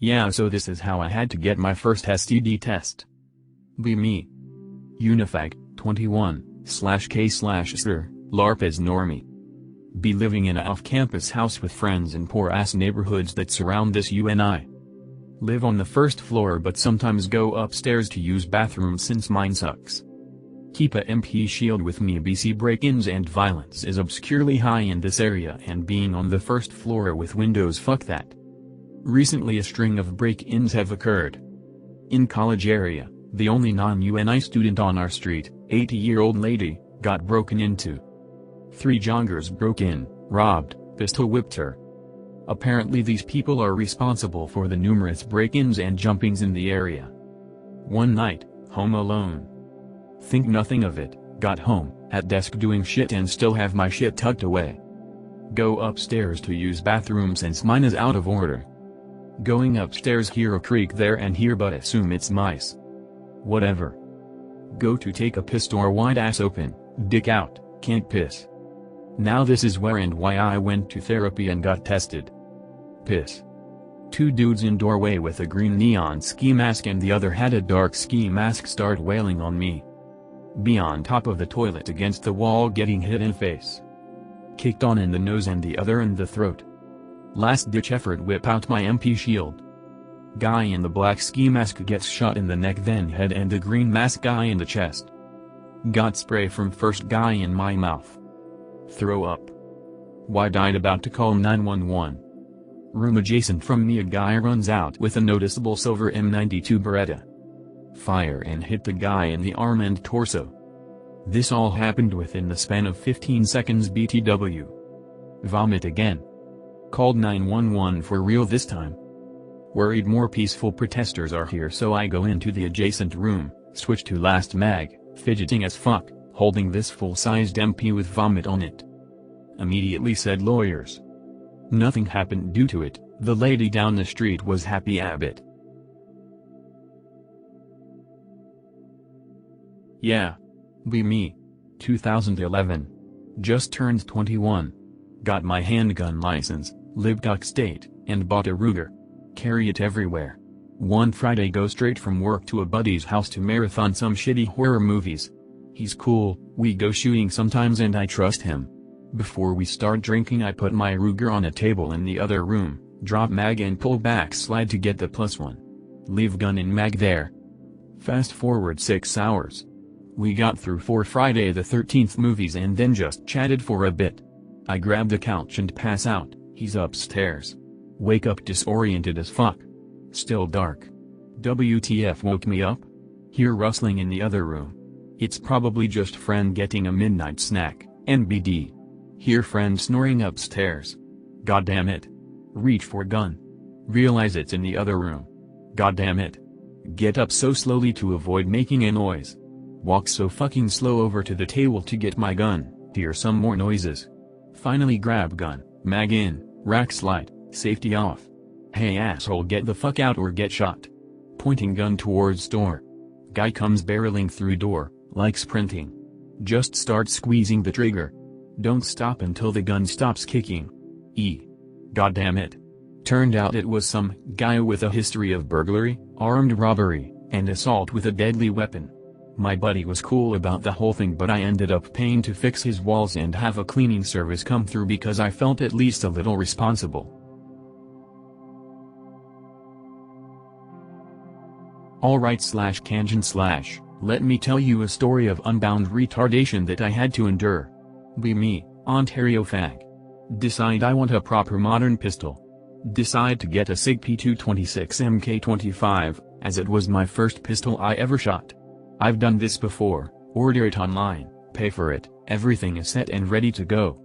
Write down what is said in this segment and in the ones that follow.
Yeah, so this is how I had to get my first STD test. Be me. Unifag, 21/K/Sir, LARP as normie. Be living in a off-campus house with friends in poor-ass neighborhoods that surround this UNI. Live on the first floor but sometimes go upstairs to use bathrooms since mine sucks. Keep a MP shield with me. BC break-ins and violence is obscurely high in this area, and being on the first floor with windows, fuck that. Recently a string of break-ins have occurred. In college area, the only non-UNI student on our street, 80-year-old lady, got broken into. 3 joggers broke in, robbed, pistol-whipped her. Apparently these people are responsible for the numerous break-ins and jumpings in the area. One night, home alone. Think nothing of it, got home, at desk doing shit and still have my shit tucked away. Go upstairs to use bathroom since mine is out of order. Going upstairs, hear a creak there and here but assume it's mice. Whatever. Go to take a piss, door wide ass open, dick out, can't piss. Now this is where and why I went to therapy and got tested. Piss. 2 dudes in doorway with a green neon ski mask and the other had a dark ski mask start wailing on me. Be on top of the toilet against the wall getting hit in face. Kicked on in the nose and the other in the throat. Last ditch effort, whip out my MP shield. Guy in the black ski mask gets shot in the neck then head and the green mask guy in the chest. Got spray from first guy in my mouth. Throw up. Why died about to call 911. Room adjacent from me a guy runs out with a noticeable silver M92 Beretta. Fire and hit the guy in the arm and torso. This all happened within the span of 15 seconds BTW. Vomit again. Called 911 for real this time. Worried more peaceful protesters are here, so I go into the adjacent room, switch to last mag, fidgeting as fuck, holding this full-sized MP with vomit on it. Immediately said lawyers. Nothing happened due to it, the lady down the street was happy a bit. Yeah. Be me. 2011. Just turned 21. Got my handgun license, lived out state, and bought a Ruger. Carry it everywhere. One Friday go straight from work to a buddy's house to marathon some shitty horror movies. He's cool, we go shooting sometimes and I trust him. Before we start drinking I put my Ruger on a table in the other room, drop mag and pull back slide to get the +1. Leave gun in mag there. Fast forward 6 hours. We got through 4 Friday the 13th movies and then just chatted for a bit. I grab the couch and pass out, he's upstairs. Wake up disoriented as fuck. Still dark. WTF woke me up? Hear rustling in the other room. It's probably just friend getting a midnight snack, NBD. Hear friend snoring upstairs. Goddamn it. Reach for gun. Realize it's in the other room. Goddamn it. Get up so slowly to avoid making a noise. Walk so fucking slow over to the table to get my gun, hear some more noises. Finally grab gun, mag in, rack slide, safety off. Hey asshole, get the fuck out or get shot. Pointing gun towards door. Guy comes barreling through door, like sprinting. Just start squeezing the trigger. Don't stop until the gun stops kicking. Goddamn it. Turned out it was some guy with a history of burglary, armed robbery, and assault with a deadly weapon. My buddy was cool about the whole thing, but I ended up paying to fix his walls and have a cleaning service come through because I felt at least a little responsible. Alright/Kanjan/ let me tell you a story of unbound retardation that I had to endure. Be me, Ontario fag. Decide I want a proper modern pistol. Decide to get a SIG P226 MK25, as it was my first pistol I ever shot. I've done this before, order it online, pay for it, everything is set and ready to go.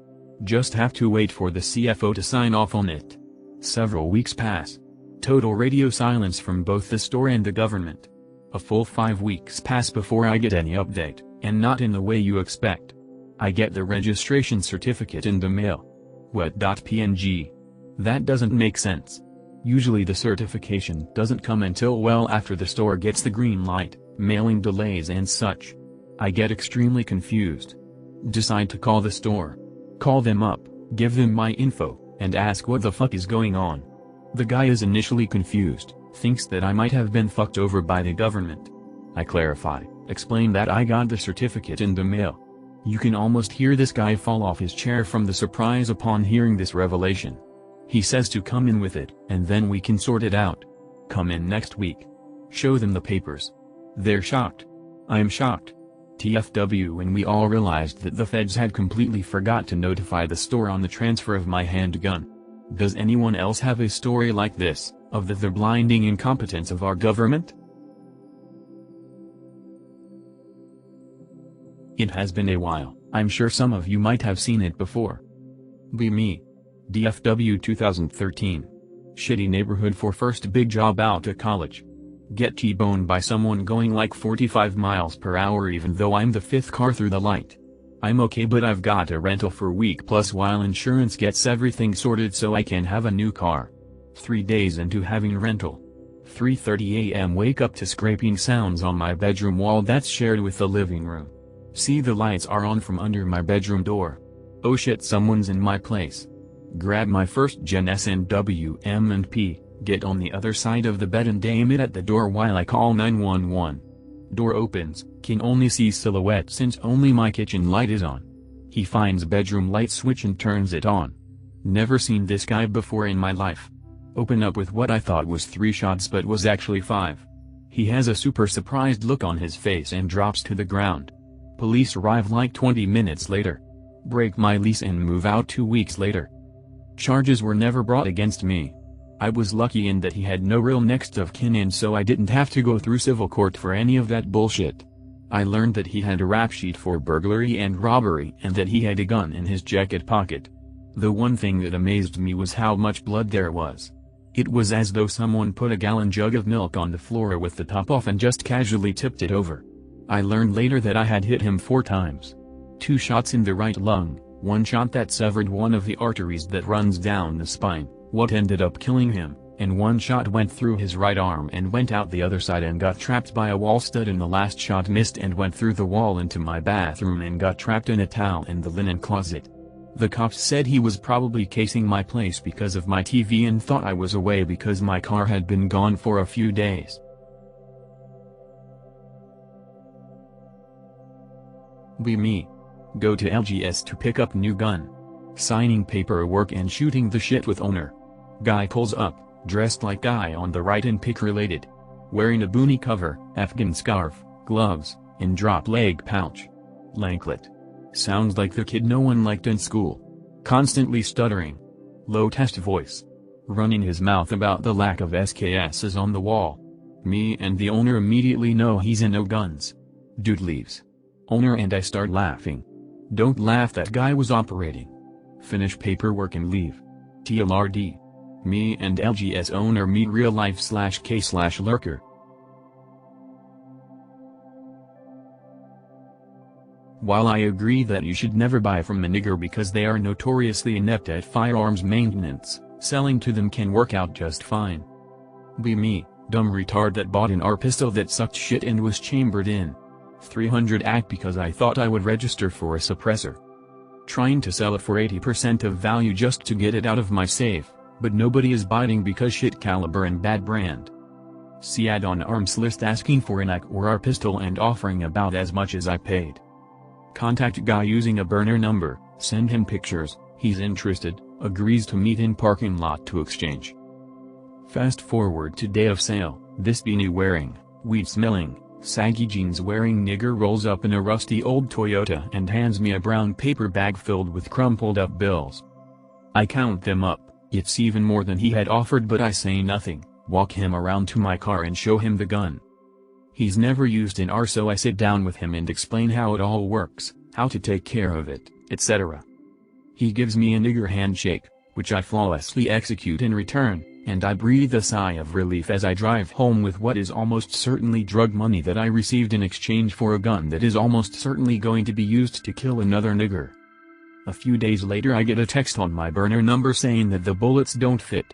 Just have to wait for the CFO to sign off on it. Several weeks pass. Total radio silence from both the store and the government. A full 5 weeks pass before I get any update, and not in the way you expect. I get the registration certificate in the mail. What.png? That doesn't make sense. Usually the certification doesn't come until well after the store gets the green light, mailing delays and such. I get extremely confused. Decide to call the store. Call them up, give them my info, and ask what the fuck is going on. The guy is initially confused, thinks that I might have been fucked over by the government. I clarify, explain that I got the certificate in the mail. You can almost hear this guy fall off his chair from the surprise upon hearing this revelation. He says to come in with it, and then we can sort it out. Come in next week. Show them the papers. They're shocked. I'm shocked. TFW. When we all realized that the feds had completely forgot to notify the store on the transfer of my handgun. Does anyone else have a story like this, of the blinding incompetence of our government? It has been a while, I'm sure some of you might have seen it before. Be me. DFW 2013. Shitty neighborhood for first big job out of college. Get T-boned by someone going like 45 miles per hour even though I'm the fifth car through the light. I'm okay, but I've got a rental for a week plus while insurance gets everything sorted so I can have a new car. 3 days into having rental. 3:30 a.m. wake up to scraping sounds on my bedroom wall that's shared with the living room. See the lights are on from under my bedroom door. Oh shit, someone's in my place. Grab my first gen SNW M&P, get on the other side of the bed and aim it at the door while I call 911. Door opens, can only see silhouette since only my kitchen light is on. He finds bedroom light switch and turns it on. Never seen this guy before in my life. Open up with what I thought was 3 shots but was actually 5. He has a super surprised look on his face and drops to the ground. Police arrive like 20 minutes later. Break my lease and move out 2 weeks later. Charges were never brought against me. I was lucky in that he had no real next of kin and so I didn't have to go through civil court for any of that bullshit. I learned that he had a rap sheet for burglary and robbery and that he had a gun in his jacket pocket. The one thing that amazed me was how much blood there was. It was as though someone put a gallon jug of milk on the floor with the top off and just casually tipped it over. I learned later that I had hit him 4 times. 2 shots in the right lung, 1 shot that severed one of the arteries that runs down the spine, what ended up killing him, and 1 shot went through his right arm and went out the other side and got trapped by a wall stud, and the last shot missed and went through the wall into my bathroom and got trapped in a towel in the linen closet. The cops said he was probably casing my place because of my TV and thought I was away because my car had been gone for a few days. Be me. Go to LGS to pick up new gun. Signing paperwork and shooting the shit with owner. Guy pulls up, dressed like guy on the right and pick related. Wearing a boonie cover, Afghan scarf, gloves, and drop leg pouch. Lanklet. Sounds like the kid no one liked in school. Constantly stuttering. Low test voice. Running his mouth about the lack of SKSs on the wall. Me and the owner immediately know he's in no guns. Dude leaves. Owner and I start laughing. Don't laugh, that guy was operating. Finish paperwork and leave. TLRD. Me and LGS owner meet real life /K/lurker. While I agree that you should never buy from a nigger because they are notoriously inept at firearms maintenance, selling to them can work out just fine. Be me, dumb retard that bought an AR pistol that sucked shit and was chambered in 300 ACK because I thought I would register for a suppressor. Trying to sell it for 80% of value just to get it out of my safe, but nobody is biting because shit caliber and bad brand. See ad on arms list asking for an ACK or AR pistol and offering about as much as I paid. Contact guy using a burner number, send him pictures, he's interested, agrees to meet in parking lot to exchange. Fast forward to day of sale, this beanie wearing, weed smelling, saggy jeans wearing nigger rolls up in a rusty old Toyota and hands me a brown paper bag filled with crumpled up bills. I count them up, it's even more than he had offered, but I say nothing, walk him around to my car and show him the gun. He's never used an AR, so I sit down with him and explain how it all works, how to take care of it, etc. He gives me a nigger handshake, which I flawlessly execute in return, and I breathe a sigh of relief as I drive home with what is almost certainly drug money that I received in exchange for a gun that is almost certainly going to be used to kill another nigger. A few days later I get a text on my burner number saying that the bullets don't fit.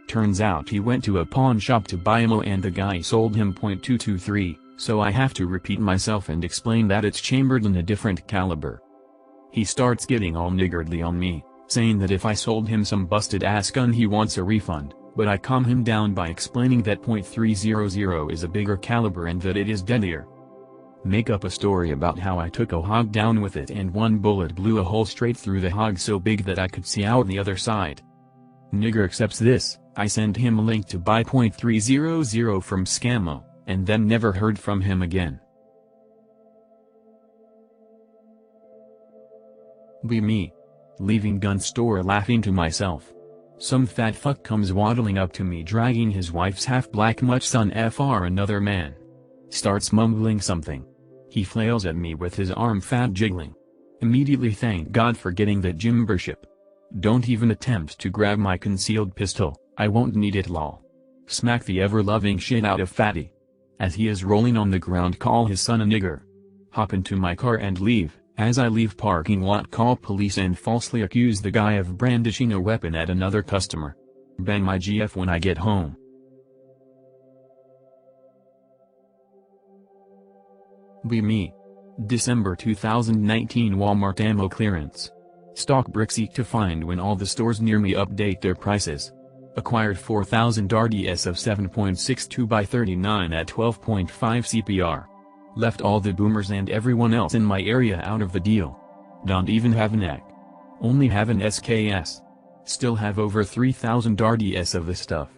Turns out he went to a pawn shop to buy ammo and the guy sold him .223, so I have to repeat myself and explain that it's chambered in a different caliber. He starts getting all niggardly on me, saying that if I sold him some busted ass gun he wants a refund, but I calm him down by explaining that .300 is a bigger caliber and that it is deadlier. Make up a story about how I took a hog down with it and one bullet blew a hole straight through the hog so big that I could see out the other side. Nigger accepts this. I send him a link to buy .300 from Scammo, and then never heard from him again. Be me. Leaving gun store laughing to myself. Some fat fuck comes waddling up to me dragging his wife's half-black much son fr another man. Starts mumbling something. He flails at me with his arm fat jiggling. Immediately thank God for getting that gymbership. Don't even attempt to grab my concealed pistol, I won't need it lol. Smack the ever-loving shit out of fatty. As he is rolling on the ground call his son a nigger. Hop into my car and leave. As I leave parking lot call police and falsely accuse the guy of brandishing a weapon at another customer. Bang my GF when I get home. Be me. December 2019 Walmart ammo clearance. Stock brick seek to find when all the stores near me update their prices. Acquired 4000 RDS of 7.62 by 39 at 12.5 CPR. Left all the boomers and everyone else in my area out of the deal. Don't even have an egg. Only have an SKS. Still have over 3000 RDS of the stuff.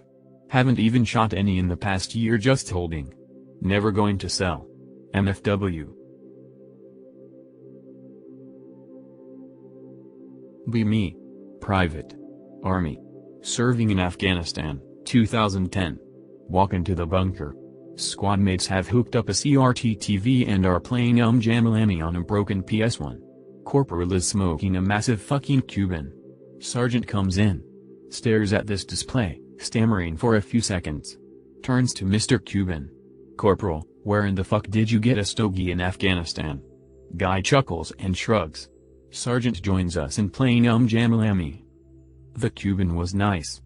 Haven't even shot any in the past year just holding. Never going to sell. MFW. Be me. Private. Army. Serving in Afghanistan, 2010. Walk into the bunker. Squad mates have hooked up a CRT TV and are playing Jamalami on a broken PS1. Corporal is smoking a massive fucking Cuban. Sergeant comes in. Stares at this display, stammering for a few seconds. Turns to Mr. Cuban. Corporal, where in the fuck did you get a stogie in Afghanistan? Guy chuckles and shrugs. Sergeant joins us in playing Jamalami. The Cuban was nice.